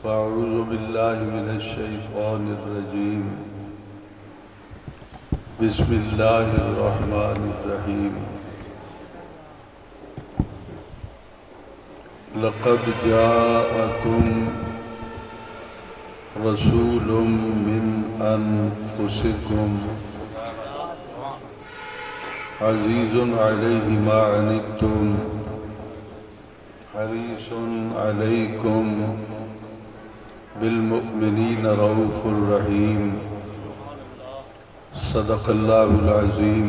فأعوذ بالله من الشيطان الرجيم بسم الله الرحمن الرحيم لقد جاءكم رسول من أنفسكم عزيز عليه ما عنتم حريص عليكم بالمؤمنين رؤوف رحيم صدق الله العظيم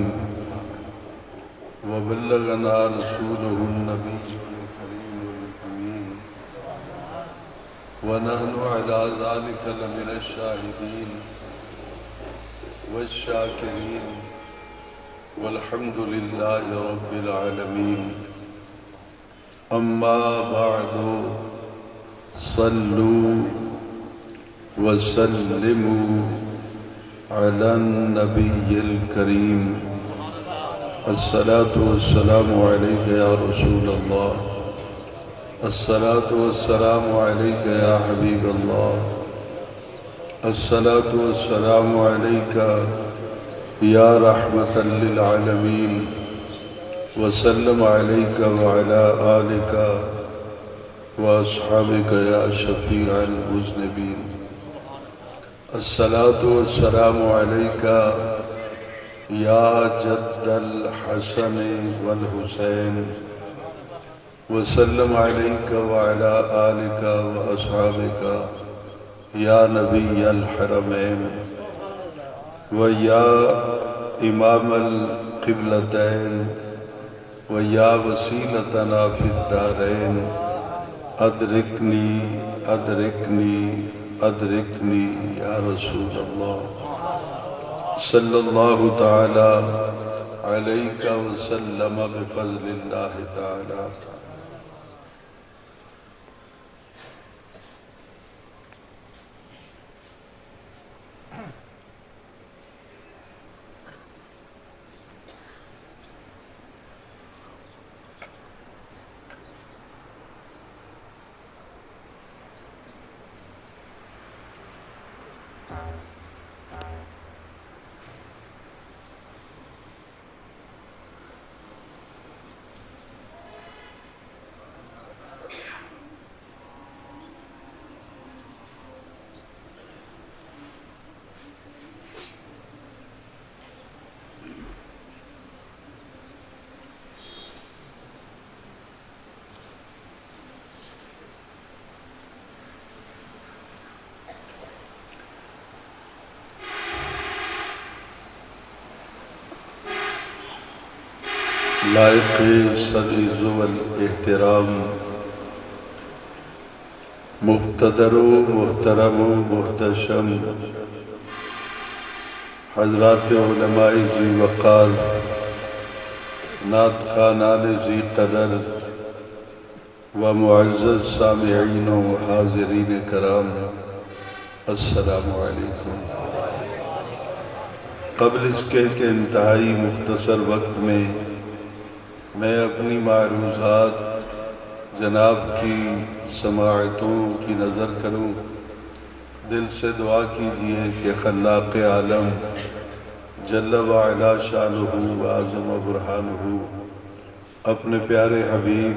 وبلغنا رسوله النبي الكريم الأمين ونحن على ذلك لمن الشاهدين والشاكرين والحمد لله رب العالمين أما بعد صلوا وسلموا على النبي الكريم الصلاة والسلام عليك يا رسول الله الصلاة والسلام عليك يا حبيب الله الصلاة والسلام عليك يا رحمة للعالمين وسلم عليك وعلى آلك وأصحابك يا شفيع المذنبين الصلاة والسلام عليك يا جد الحسن والحسين وسلم عليك وعلى آلك وأصحابك يا نبي الحرمين ويا إمام القبلتين ويا وسيلتنا في الدارين أدركني أدركني أدركني يا رسول الله صلى الله تعالى عليك وسلم بفضل الله تعالى. لائق صدیز والاحترام مقتدر و محترم و محتشم حضرات علماء ذی وقار نعت خوانان ذی قدر و معزز سامعین و حاضرین کرام السلام علیکم. قبل اس کے انتہائی مختصر وقت میں میں اپنی معروضات جناب کی سماعتوں کی نظر کروں. دل سے دعا کیجئے کہ خلاق عالم جل وعلا شانہ وعظم برہانہ اپنے پیارے حبیب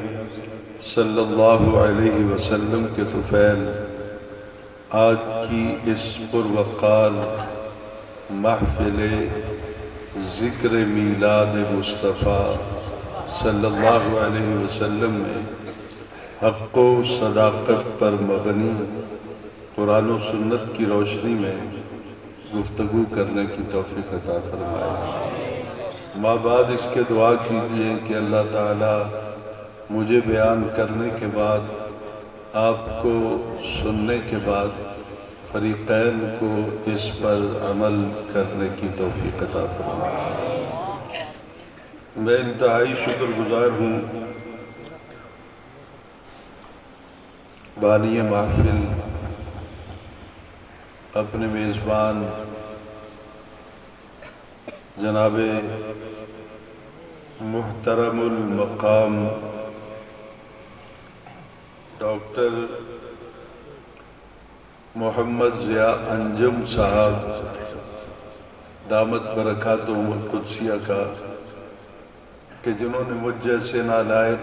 صلی اللہ علیہ وسلم کے طفیل آج کی اس پروقار محفل ذکر میلاد مصطفیٰ صلی اللہ علیہ وسلم میں حق و صداقت پر مبنی قرآن و سنت کی روشنی میں گفتگو کرنے کی توفیق عطا فرمائے. ماں بعد اس کے دعا کیجئے کہ اللہ تعالی مجھے بیان کرنے کے بعد آپ کو سننے کے بعد فریقین کو اس پر عمل کرنے کی توفیق عطا فرمائے. میں انتہائی شکر گزار ہوں بانی محفل اپنے میزبان جناب محترم المقام ڈاکٹر محمد ضیاء انجم صاحب دامت برکاتہم القدسیہ کا کہ جنہوں نے مجھ جیسے نالائق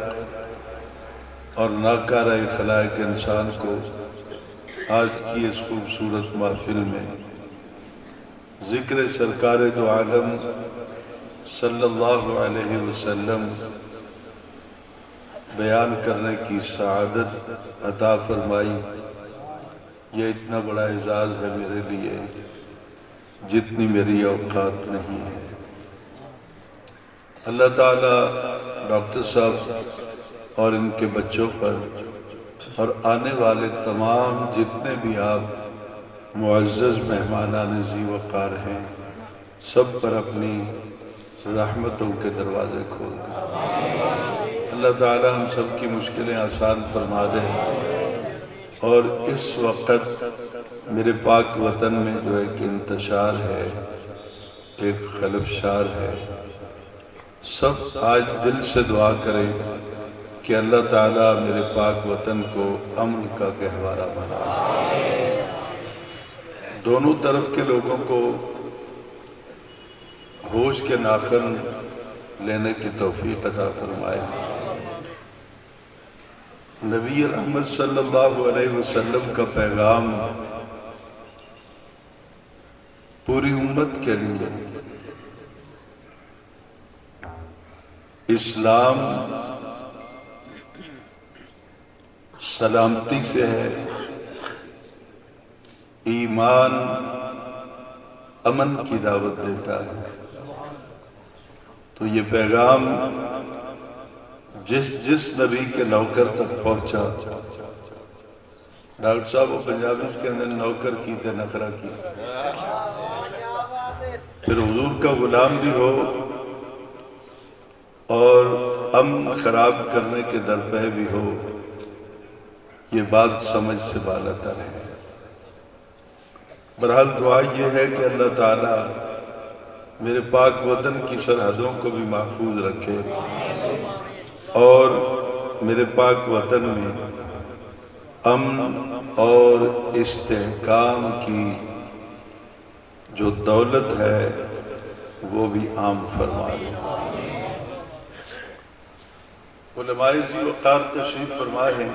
اور ناکارہ خلائق انسان کو آج کی اس خوبصورت محفل میں ذکر سرکار دو عالم صلی اللہ علیہ وسلم بیان کرنے کی سعادت عطا فرمائی، یہ اتنا بڑا اعزاز ہے میرے لیے جتنی میری اوقات نہیں ہے۔ اللہ تعالیٰ ڈاکٹر صاحب اور ان کے بچوں پر اور آنے والے تمام جتنے بھی آپ معزز مہمانان ذی وقار ہیں سب پر اپنی رحمتوں کے دروازے کھول دیں۔ اللہ تعالیٰ ہم سب کی مشکلیں آسان فرما دیں، اور اس وقت میرے پاک وطن میں جو ایک انتشار ہے، ایک خلفشار ہے، سب آج دل سے دعا کریں کہ اللہ تعالیٰ میرے پاک وطن کو امن کا گہوارہ بنائے، دونوں طرف کے لوگوں کو ہوش کے ناخن لینے کی توفیق عطا فرمائے۔ نبی رحمت صلی اللہ علیہ وسلم کا پیغام پوری امت کے لیے، اسلام سلامتی سے ہے، ایمان امن کی دعوت دیتا ہے، تو یہ پیغام جس نبی کے نوکر تک پہنچا، ڈاکٹر صاحب وہ پنجابی کے اندر نوکر کی تھے، نخرہ کی، پھر حضور کا غلام بھی ہو اور امن خراب کرنے کے درپے بھی ہو، یہ بات سمجھ سے بالاتر ہے۔ بہرحال دعا یہ ہے کہ اللہ تعالیٰ میرے پاک وطن کی سرحدوں کو بھی محفوظ رکھے اور میرے پاک وطن میں امن اور استحکام کی جو دولت ہے وہ بھی عام فرما دے۔ علماء ذی وقار تشریف فرمائے ہیں،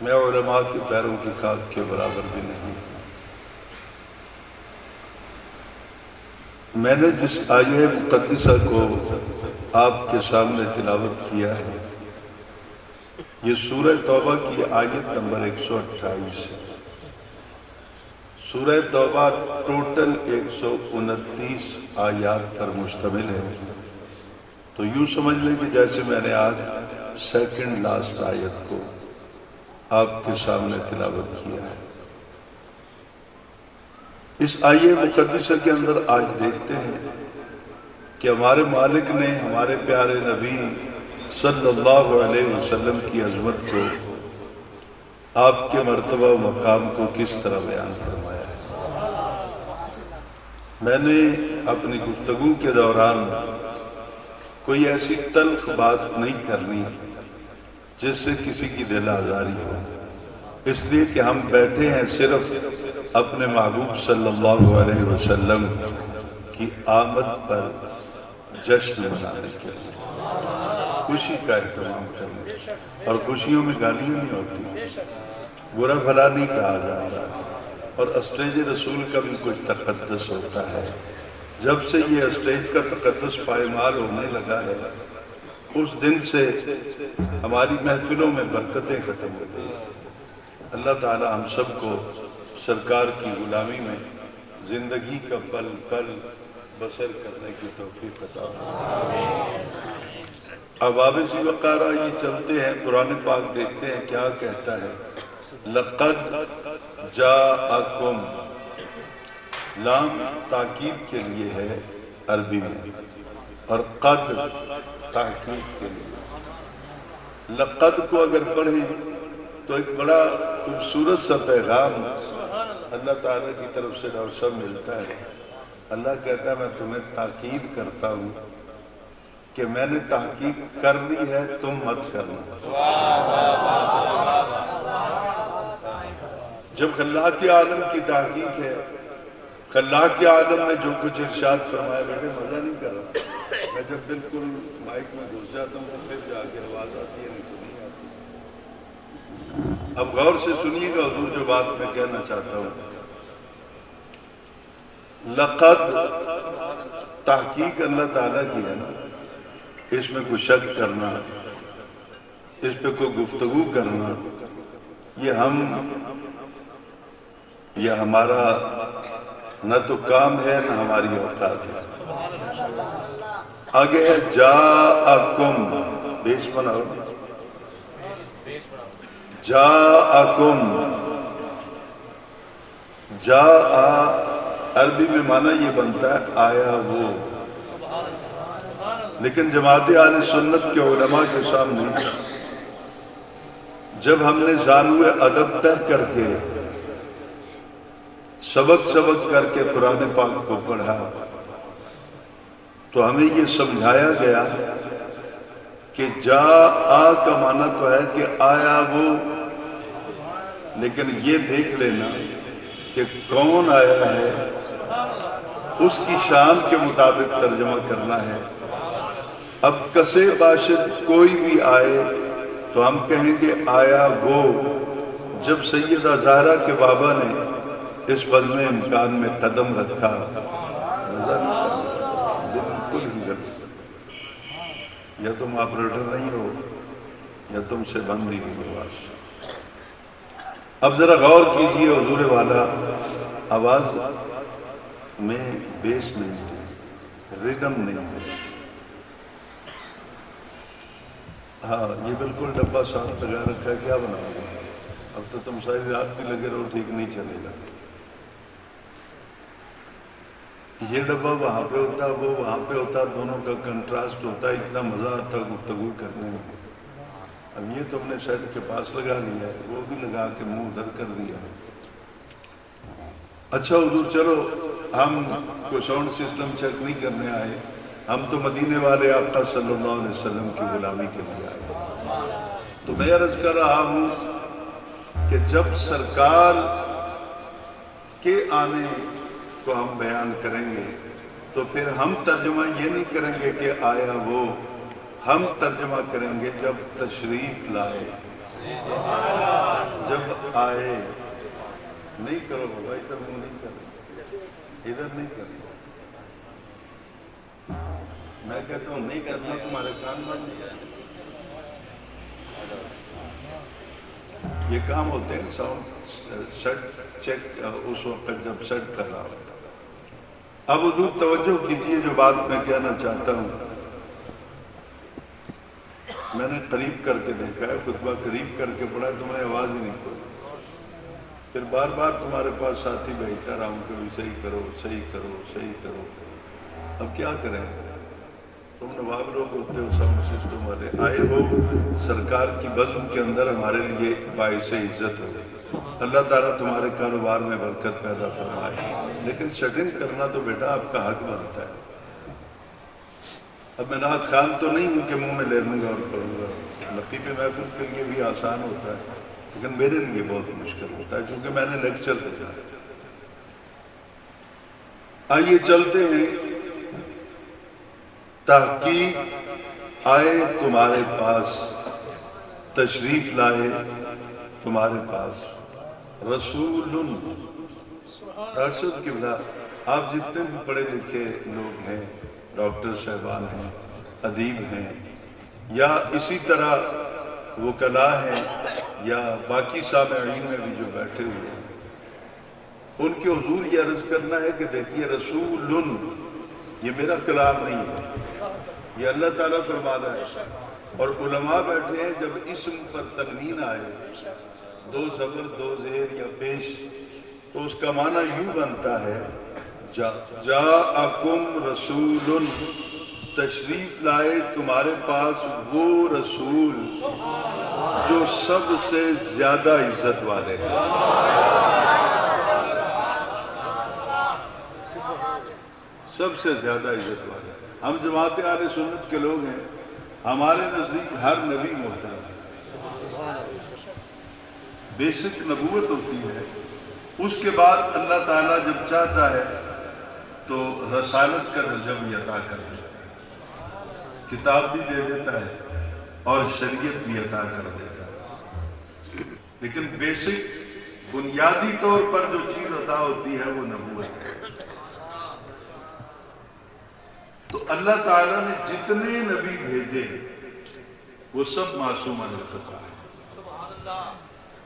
میں علماء کے پیروں کی خاک کے برابر بھی نہیں۔ میں نے جس آیہ مقدسہ کو آپ کے سامنے تلاوت کیا ہے، یہ سورہ توبہ کی آیت نمبر 128 ہے۔ سورہ توبہ ٹوٹل 129 آیات پر مشتمل ہے، تو یوں سمجھ لیں کہ جیسے میں نے آج سیکنڈ لاسٹ آیت کو آپ کے سامنے تلاوت کیا ہے۔ اس آیہ مقدسہ کے اندر آج دیکھتے ہیں کہ ہمارے مالک نے ہمارے پیارے نبی صلی اللہ علیہ وسلم کی عظمت کو، آپ کے مرتبہ و مقام کو کس طرح بیان فرمایا ہے۔ میں نے اپنی گفتگو کے دوران کوئی ایسی تلخ بات نہیں کرنی جس سے کسی کی دل آزاری ہو، اس لیے کہ ہم بیٹھے ہیں صرف اپنے محبوب صلی اللہ علیہ وسلم کی آمد پر جشن منانے کے لیے، خوشی کا اہتمام کرنے، اور خوشیوں میں گالیاں نہیں ہوتی، برا بھلا نہیں کہا جاتا، اور اسٹیج رسول کا بھی کچھ تقدس ہوتا ہے۔ جب سے یہ اسٹیج کا تقدس پائمال ہونے لگا ہے، اس دن سے ہماری محفلوں میں برکتیں ختم ہو گئی۔ اللہ تعالی ہم سب کو سرکار کی غلامی میں زندگی کا پل پل بسر کرنے کی توفیق عطا فرمائے۔ ابواب ذی وقار یہ چلتے ہیں، قرآن پاک دیکھتے ہیں کیا کہتا ہے۔ لقد جاءکم، لام تاکید کے لیے ہے عربی میں، اور قد تحقیق کے لیے۔ لقد کو اگر پڑھیں تو ایک بڑا خوبصورت سا پیغام اللہ تعالیٰ کی طرف سے ڈاکٹر صاحب ملتا ہے۔ اللہ کہتا ہے میں تمہیں تاکید کرتا ہوں کہ میں نے تحقیق کر لی ہے، تم مت کرنا۔ جب خلاق عالم کی تحقیق ہے، خلاق عالم نے جو کچھ ارشاد فرمایا، بیٹے مزہ نہیں کر رہا، میں جب بالکل مائک میں گھس جاتا ہوں تو پھر جا کے آواز آتی ہے، نہیں تو نہیں آتی۔ اب غور سے سنیے گا حضور جو بات میں کہنا چاہتا ہوں۔ لقد تحقیق اللہ تعالیٰ کی ہے نا، اس میں کوئی شک کرنا، اس پہ کوئی گفتگو کرنا، یہ ہمارا نہ تو کام ہے نہ ہماری اوقات ہے۔ آگے ہے جاءکم، بیش بناؤ، جاءکم، جاء عربی میں معنی یہ بنتا ہے آیا وہ، لیکن جماعت اہل سنت کے علماء کے سامنے جب ہم نے زانوِ ادب طے کر کے سبق کر کے قرآن پاک کو پڑھا تو ہمیں یہ سمجھایا گیا کہ جاء کا معنی تو ہے کہ آیا وہ، لیکن یہ دیکھ لینا کہ کون آیا ہے اس کی شان کے مطابق ترجمہ کرنا ہے۔ اب کسے باشد کوئی بھی آئے تو ہم کہیں گے آیا وہ۔ جب سیدہ زہرا کے بابا نے اس بزم امکان میں قدم رکھا، بالکل ہی غلط، یا تم آپریٹر نہیں ہو یا تم سے بند نہیں ہوئی آواز۔ اب ذرا غور کیجئے، حضور والا آواز میں بیس نہیں ہے، ردم نہیں ہے۔ ہاں یہ بالکل ڈبہ ساتھ لگا رکھا ہے، کیا بناؤ گے؟ اب تو تم ساری رات بھی لگے رہو ٹھیک نہیں چلے گا۔ یہ ڈبہ وہاں پہ ہوتا، وہ وہاں پہ ہوتا، دونوں کا کنٹراسٹ ہوتا، اتنا مزہ آتا گفتگو کرنے میں۔ اب یہ تم نے سیٹ کے پاس لگا لیا ہے، وہ بھی لگا کے منہ ادھر کر دیا۔ اچھا حضور چلو، ہم کوئی ساؤنڈ سسٹم چیک نہیں کرنے آئے، ہم تو مدینے والے آقا صلی اللہ علیہ وسلم کی غلامی کے لیے آئے۔ تو میں عرض کر رہا ہوں کہ جب سرکار کے آنے کو ہم بیان کریں گے تو پھر ہم ترجمہ یہ نہیں کریں گے کہ آیا وہ، ہم ترجمہ کریں گے جب تشریف لائے، جب آئے۔ نہیں کرو بابا، ادھر منہ نہیں کریں، ادھر نہیں کریں، میں کہتا ہوں نہیں کرنا، تمہارے کان بند نہیں ہے۔ یہ کام ہوتے ہیں ساؤنڈ سیٹ چیک اس وقت جب سیٹ کر رہا ہوتا۔ اب حضور توجہ کیجئے جو بات میں کہنا چاہتا ہوں۔ میں نے قریب کر کے دیکھا ہے، خطبہ قریب کر کے پڑھا، تم نے آواز ہی نہیں کھولی، پھر بار بار تمہارے پاس ساتھی بھیجتا رہا ہوں کہ صحیح کرو صحیح کرو صحیح کرو۔ اب کیا کریں، تم نواب لوگ ہوتے ہو، ساؤنڈ سسٹم والے آئے ہو، سرکار کی بزم کے اندر ہمارے لیے باعث عزت ہو، اللہ تعالیٰ تمہارے کاروبار میں برکت پیدا فرمائے، لیکن سیٹنگ کرنا تو بیٹا آپ کا حق بنتا ہے۔ اب میں نعت خان تو نہیں ہوں کہ منہ میں لے لوں گا اور پڑھوں گا، لطیفے محفل کے لیے بھی آسان ہوتا ہے، لیکن میرے لیے بہت مشکل ہوتا ہے کیونکہ میں نے لیکچر دیکھا۔ آئیے چلتے ہیں، تحقیق آئے تمہارے پاس، تشریف لائے تمہارے پاس، رسول ارشد قبلہ، آپ جتنے بھی پڑھے لکھے لوگ ہیں، ڈاکٹر صاحبان ہیں، ادیب ہیں، یا اسی طرح وکلاء ہیں، یا باقی سامعین میں بھی جو بیٹھے ہوئے ہیں، ان کے حضور یہ عرض کرنا ہے کہ دیکھیے رسول، یہ میرا کلام نہیں ہے، یہ اللہ تعالیٰ فرمانا ہے، اور علماء بیٹھے ہیں، جب اسم پر تنوین آئے، دو زبر دو زیر یا پیش، تو اس کا معنی یوں بنتا ہے جاءکم رسول، تشریف لائے تمہارے پاس وہ رسول جو سب سے زیادہ عزت والے ہیں۔ سب سے زیادہ عزت والے، ہم جماعت اہل سنت کے لوگ ہیں، ہمارے نزدیک ہر نبی محترم ہے، بیسک نبوت ہوتی ہے. اس کے بعد اللہ تعالیٰ جب چاہتا ہے تو رسالت کا درجہ بھی عطا کر دیتا ہے، کتاب بھی دے دیتا ہے اور شریعت بھی عطا کر دیتا ہے. لیکن بیسک بنیادی طور پر جو چیز عطا ہوتی ہے وہ نبوت ہے. تو اللہ تعالیٰ نے جتنے نبی بھیجے وہ سب معصوم الخطا ہے.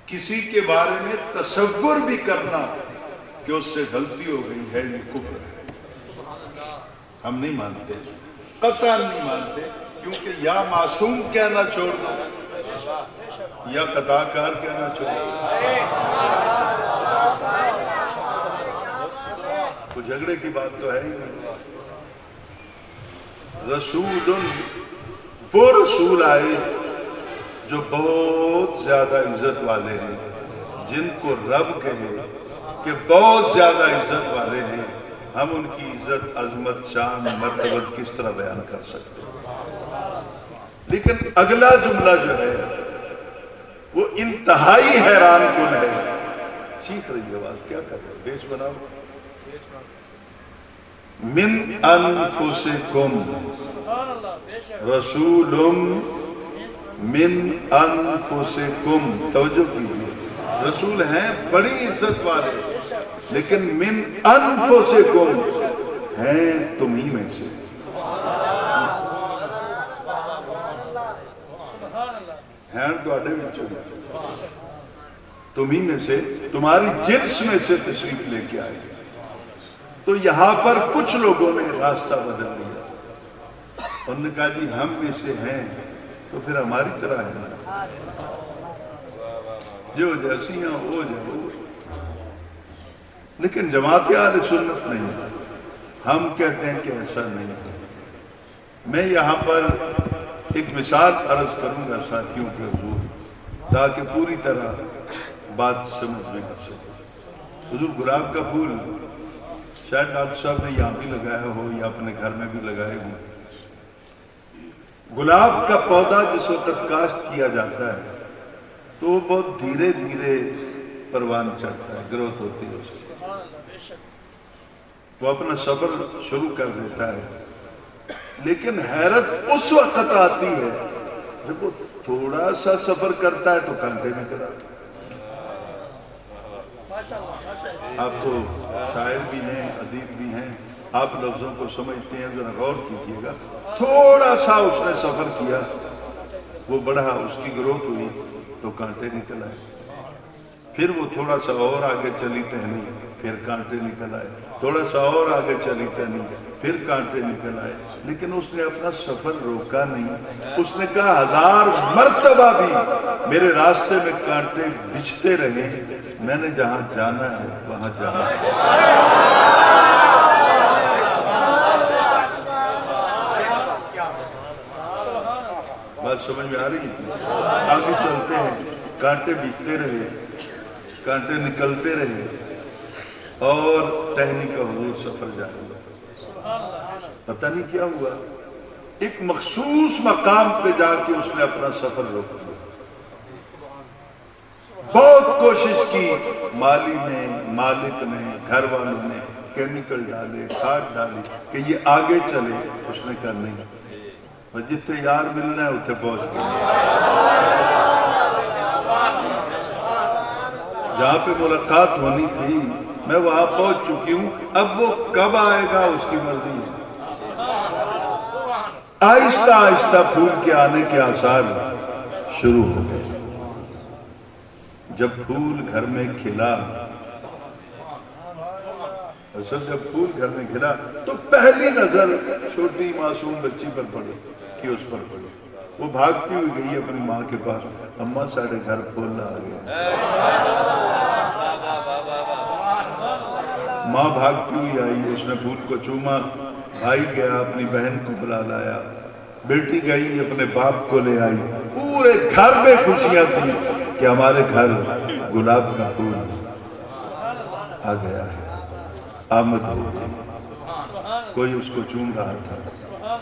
کسی کے بارے میں تصور بھی کرنا کہ اس سے غلطی ہو گئی ہے یہ کفر ہے. ہم نہیں مانتے، قطعاً نہیں مانتے، کیونکہ یا معصوم کہنا چھوڑ دو یا خطا کار کہنا چھوڑ دو. کوئی جھگڑے کی بات تو ہے ہی نہیں. رسول، وہ رسول آئے جو بہت زیادہ عزت والے ہیں، جن کو رب کہے کہ بہت زیادہ عزت والے ہیں. ہم ان کی عزت، عظمت، شان، مرتبت کس طرح بیان کر سکتے ہیں؟ لیکن اگلا جملہ جو ہے وہ انتہائی حیران کن ہے. سیکھ رہی آواز کیا کر رہے؟ بیس بناؤ. من انفسکم رسول من انفسکم. توجہ کیجیے، رسول ہیں بڑی عزت والے، لیکن من انفسکم ہیں تمہیں میں سے. ہیں تواڈے وچوں، تمہیں میں سے، تمہاری جنس میں سے تشریف لے کے آئے. تو یہاں پر کچھ لوگوں نے راستہ بدل لیا. انہوں نے کہا جی ہم میں سے ہیں تو پھر ہماری طرح ہے، جو جیسی ہیں وہ جو. لیکن جماعت اہل سنت نہیں، ہم کہتے ہیں کہ ایسا نہیں. میں یہاں پر ایک مثال عرض کروں گا ساتھیوں کے حضور، تاکہ پوری طرح بات سمجھ میں آ سکے. حضور گلاب کا پھول شاید ڈاکٹر صاحب نے یہاں بھی لگایا ہو یا اپنے گھر میں بھی لگائے ہوں. گلاب کا پودا جس وقت کاشت کیا جاتا ہے تو وہ بہت دھیرے دھیرے پروان چڑھتا ہے، گروتھ ہوتی ہے اس کی، وہ اپنا سفر شروع کر دیتا ہے. لیکن حیرت اس وقت آتی ہے جب وہ تھوڑا سا سفر کرتا ہے تو کانٹے نکل آتے. آپ تو شاعر بھی ہیں، ادیب بھی ہیں، آپ لفظوں کو سمجھتے ہیں، ذرا غور کیجیے گا. تھوڑا سا اس نے سفر کیا، وہ بڑھا، اس کی گروتھ ہوئی تو کانٹے نکل آئے. پھر وہ تھوڑا سا اور آگے چلی ٹہنی، پھر کانٹے نکل آئے. تھوڑا سا اور آگے چلی ٹہنی، پھر کانٹے نکل آئے. لیکن اس نے اپنا سفر روکا نہیں. اس نے کہا 1000 مرتبہ بھی میرے راستے میں کانٹے بچھتے رہے، میں نے جہاں جانا ہے وہاں جانا ہے. بات سمجھ میں آ رہی ہے؟ آگے چلتے ہیں، کانٹے بچھتے رہے، کانٹے نکلتے رہے اور ٹہنی کا حضور سفر جاری ہوا. پتہ نہیں کیا ہوا، ایک مخصوص مقام پہ جا کے اس نے اپنا سفر روک دیا. بہت کوشش کی، مالی نے، مالک نے، گھر والوں نے کیمیکل ڈالے، کھاد ڈالی کہ یہ آگے چلے. اس نے کہا نہیں، جتنے یار ملنا ہے اتنے پہنچ گئے. جہاں پہ ملاقات ہونی تھی میں وہاں پہنچ چکی ہوں، اب وہ کب آئے گا اس کی مرضی ہے. آہستہ آہستہ پھول کے آنے کے آثار شروع ہو گئے. جب پھول گھر میں کھلا، جب پھول گھر میں کھلا تو پہلی نظر چھوٹی معصوم بچی پر پڑی کہ اس پر پڑی. وہ بھاگتی ہوئی گئی اپنی ماں کے پاس، اماں ساڑھے گھر پھول آ گیا. ماں بھاگتی ہوئی آئی، اس نے پھول کو چوما. بھائی گیا اپنی بہن کو بلا لایا، بیٹی گئی اپنے باپ کو لے آئی. پورے گھر میں خوشیاں تھیں کہ ہمارے گھر گلاب کا پھول آ گیا ہے، آمد ہو گئی. کوئی اس کو چوم رہا تھا،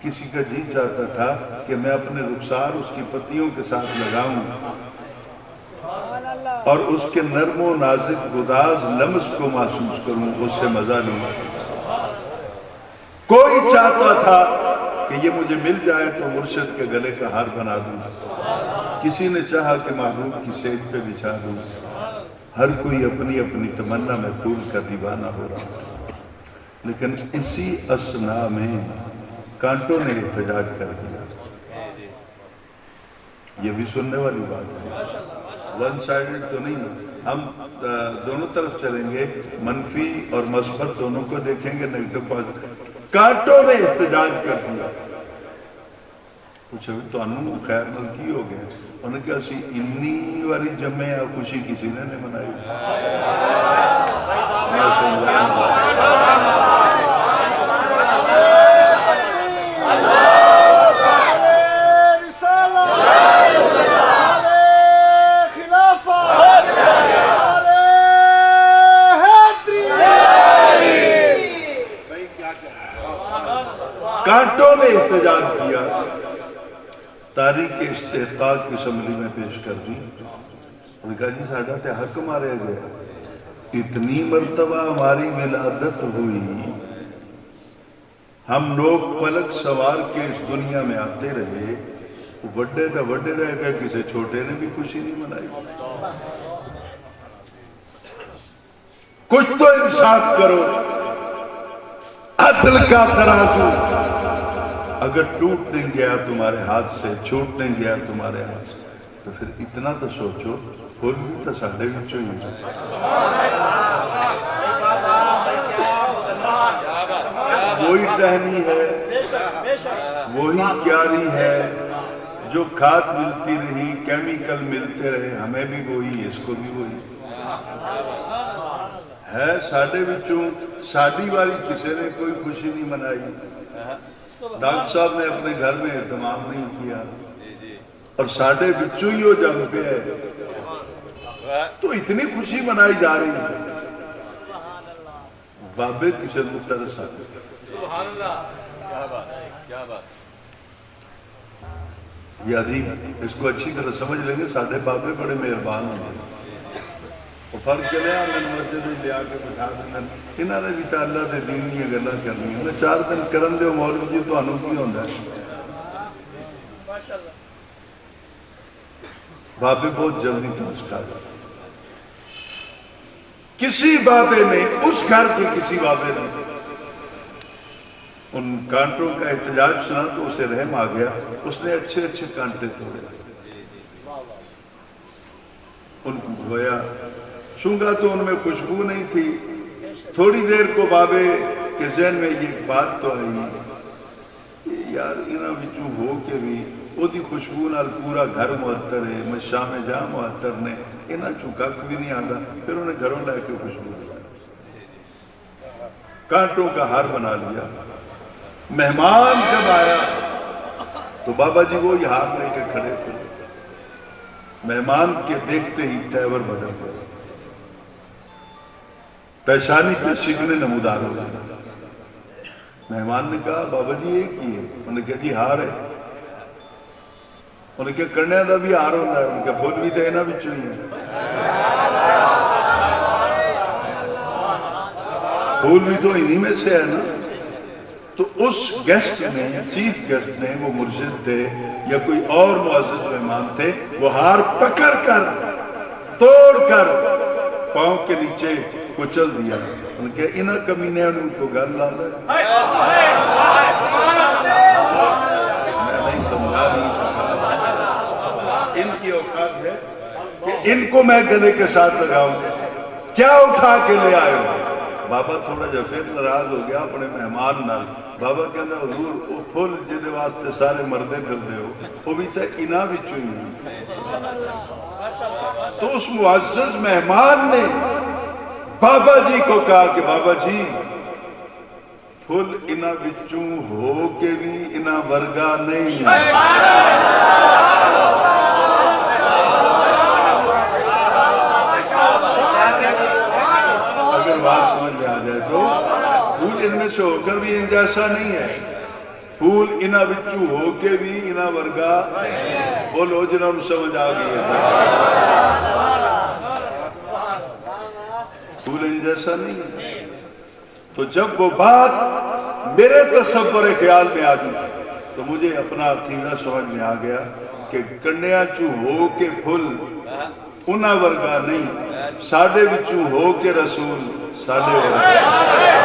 کسی کا جی چاہتا تھا کہ میں اپنے رخسار اس کی پتیوں کے ساتھ لگاؤں. اور اس کے نرم و نازک گداز لمس کو محسوس کروں، اس سے مزہ لوں۔ کوئی چاہتا تھا کہ یہ مجھے مل جائے تو مرشد کے گلے کا ہار بنا دوں، کسی نے چاہا کہ محبوب کی سیج پہ بچھا دوں۔ ہر کوئی اپنی اپنی تمنا میں پھول کا دیوانہ ہو رہا، لیکن اسی اثنا میں کانٹوں نے احتجاج کر دیا۔ یہ بھی سننے والی بات ہے، ون سائیڈڈ تو نہیں، ہم دونوں طرف چلیں گے، منفی اور مثبت دونوں کو دیکھیں گے، نیگیٹو پازیٹو۔ کانٹوں نے احتجاج کر دیا، پوچھا تو انہوں خیر نل کی ہو گئے؟ انہوں نے کہا اسی انی واری جمعے یا خوشی کسی نے نہیں منائی۔ میں سمجھا کانٹوں نے احتجاج کیا، تاریخ استحقاق کی اسمبلی میں پیش کر دی۔ انہوں نے کہا جی ساڈا تے حق ماریا گیا، اتنی مرتبہ ہماری ولادت ہوئی، ہم لوگ پلک سوار کے اس دنیا میں آتے رہے، بڑے تھا کہ کسی چھوٹے نے بھی خوشی نہیں منائی۔ کچھ تو انصاف کرو، عدل کا ترازو اگر ٹوٹ نہیں گیا تمہارے ہاتھ سے، چھوٹ نہیں گیا تمہارے ہاتھ سے، تو پھر اتنا تو سوچو، پھول بھی تو ساڈے وچوں ہی وہی ٹہنی ہے، وہی کیاری ہے، جو کھاد ملتی رہی، کیمیکل ملتے رہے، ہمیں بھی وہی، اس کو بھی وہی ہے۔ ساڈے وچوں ساڈی والی کسی نے کوئی خوشی نہیں منائی، ڈاکٹر صاحب نے اپنے گھر میں اہتمام نہیں کیا، اور ساڈے وچوں ہی وہ جم پہ ہے، تو اتنی خوشی منائی جا رہی ہے۔ بابے کسی کو ترس آتے، سبحان اللہ، کیا بات ہے، کیا بات۔ یادی اس کو اچھی طرح سمجھ لیں گے، ساڈے بابے بڑے مہربان ہوں، اور فرق چلے میں مسجد میں لیا کے بٹھا دینا، انہوں نے بھی تو اللہ کے دین کی گلاں کرنی، میں 4 دن کرن دے مولوی جی تانوں کی ہوندا ہے۔ بابے بہت جلدی ترس کھا گئے، کسی بابے نے، اس گھر کے کسی بابے نے ان کانٹوں کا احتجاج سنا تو اسے رحم آ گیا، اس نے اچھے اچھے کانٹے توڑے، ان کو دھویا، سونگا تو ان میں خوشبو نہیں تھی۔ تھوڑی دیر کو بابے کے ذہن میں یہ بات تو آئی، یار انہاں وچوں ہو کے بھی وہ دی خوشبو نال پورا گھر معطر ہے، میں شام جہاں معطر نے، انہاں چوں کھ بھی نہیں آتا۔ پھر انہیں گھروں لے کے خوشبو کانٹوں کا ہار بنا لیا۔ مہمان جب آیا تو بابا جی وہی ہار لے کے کھڑے تھے، مہمان کے دیکھتے ہی تیور بدل گیا، پیشانی پہ شکن نمودار ہو گیا۔ مہمان نے کہا بابا جی یہ کی ہے؟ انہوں نے کہا جی ہار ہے۔ انہوں نے کہا کرنے دا بھی ہار ہوتا ہے؟ انہوں نے کہا پھول بھی تو اینا بھی چوئی ہے، پھول بھی تو انہی میں سے ہے نا۔ تو اس گیسٹ نے، چیف گیسٹ نے، وہ مرشد تھے یا کوئی اور معزز مہمان تھے، وہ ہار پکڑ کر توڑ کر پاؤں کے نیچے کچل دیا۔ ان کے انہاں کمینے ان کو گل لاتا ہے، میں نہیں سمجھا نہیں سکتا۔ ان کی اوقات ہے کہ ان کو میں گلے کے ساتھ لگاؤں، کیا اٹھا کے لے آئے ہو؟ بابا تھوڑا جا پھر ناراض ہو گیا اپنے مہمان نال۔ بابا کہنا حضور وہ پھول جہدے واسطے سارے مردے پھردے ہو وہ بھی تو انہاں وچوں ہی ہیں۔ تو اس معزز مہمان نے بابا جی کو کہا کہ بابا جی پھول انہاں وچوں ہو کے بھی انہاں ورگا نہیں ہے۔ اگر بات سمجھ میں آ جائے تو پھول ان میں سے ہو کر بھی ان جیسا نہیں ہے، پھول انہاں وچوں ہو کے بھی انہاں ورگا، بولو جنہوں نے سمجھ آ گئی ہے۔ جیسا نہیں ہے۔ تو جب وہ بات میرے تصور خیال میں آ گئی تو مجھے اپنا عقیدہ سمجھ میں آ گیا کہ کنیا چو ہو کے پھل انہاں ورگا نہیں، ساڈے وچوں ہو کے رسول ساڈے ورگا